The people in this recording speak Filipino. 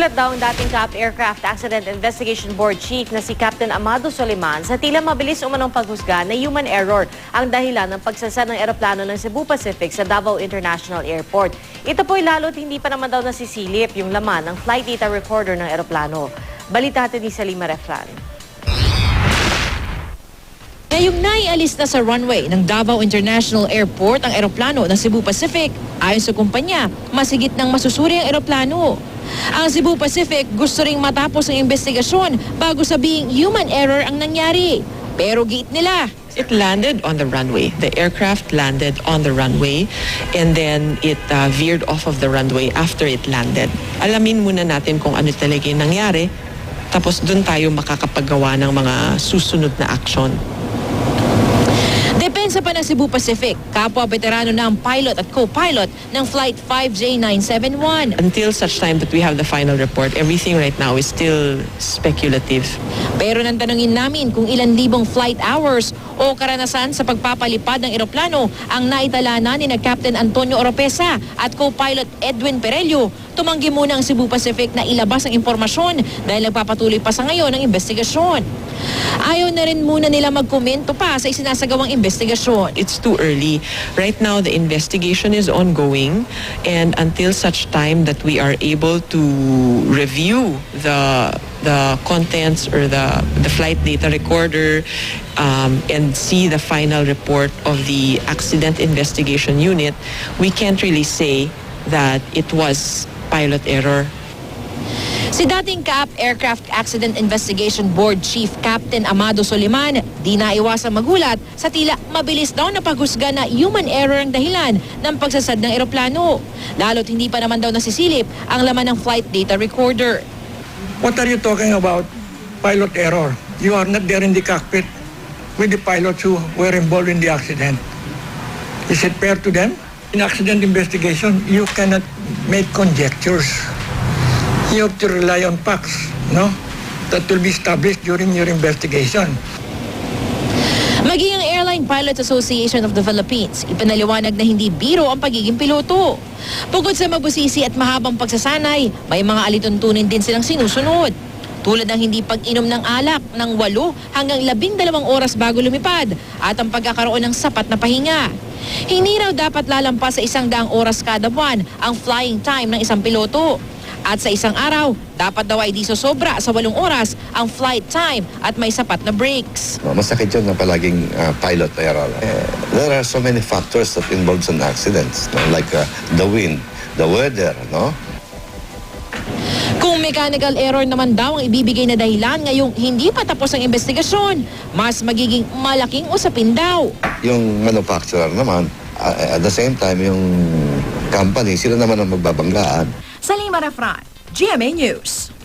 Nagulat daw ang dating CAAP Aircraft Accident Investigation Board Chief na si Captain Amado Soliman sa tila mabilis umanong paghusga na human error ang dahilan ng pagsasad ng eroplano ng Cebu Pacific sa Davao International Airport. Ito po'y lalo't hindi pa naman daw nasisilip yung laman ng flight data recorder ng eroplano. Balita natin ni Salima Refran. Ngayong naialis na sa runway ng Davao International Airport ang eroplano ng Cebu Pacific. Ayon sa kumpanya, masigit ng masusuri ang eroplano. Ang Cebu Pacific gusto ring matapos ang investigasyon bago sabihing human error ang nangyari. Pero giit nila, it landed on the runway. The aircraft landed on the runway and then it veered off of the runway after it landed. Alamin muna natin kung ano talaga yung nangyari. Tapos doon tayo makakapagawa ng mga susunod na aksyon. Depensa pa ng Cebu Pacific, kapwa veterano na ang pilot at co-pilot ng Flight 5J971. Until such time that we have the final report, everything right now is still speculative. Pero nang tanungin namin kung ilan libong flight hours o karanasan sa pagpapalipad ng eroplano ang naitala na ni Captain Antonio Oropesa at co-pilot Edwin Perello, tumanggi muna ang Cebu Pacific na ilabas ang impormasyon dahil nagpapatuloy pa sa ngayon ang investigasyon. Ayaw na rin muna nila magkomento pa sa isinasagawang investigasyon. It's too early. Right now, the investigation is ongoing, and until such time that we are able to review the contents or the flight data recorder and see the final report of the accident investigation unit, we can't really say that it was pilot error. Si dating CAAP Aircraft Accident Investigation Board Chief Captain Amado Soliman, di naiwasang magulat sa tila mabilis daw na paghusga na human error ang dahilan ng pagsasad ng eroplano. Lalo't hindi pa naman daw nasisilip ang laman ng flight data recorder. What are you talking about? Pilot error. You are not there in the cockpit with the pilots who were involved in the accident. Is it fair to them? In accident investigation, you cannot make conjectures. You have to rely on facts, no? That will be established during your investigation. Maging ang Airline Pilots Association of the Philippines, ipinaliwanag na hindi biro ang pagiging piloto. Bukod sa mabusisi at mahabang pagsasanay, may mga alituntunin din silang sinusunod. Tulad ng hindi pag-inom ng alak ng 8 hanggang 12 oras bago lumipad at ang pagkakaroon ng sapat na pahinga. Hindi raw dapat lalampas sa 100 oras kada buwan ang flying time ng isang piloto. At sa isang araw, dapat daw ay di sosobra sa 8 oras ang flight time at may sapat na breaks. Masakit yun na palaging pilot error. There are so many factors that involves an accidents, no? Like the wind, the weather, no? Kung mechanical error naman daw ang ibibigay na dahilan ngayong hindi pa tapos ang investigasyon, mas magiging malaking usapin daw. Yung manufacturer naman, at the same time, yung company, sila naman ang magbabanggaan. Salima Refran, GMA News.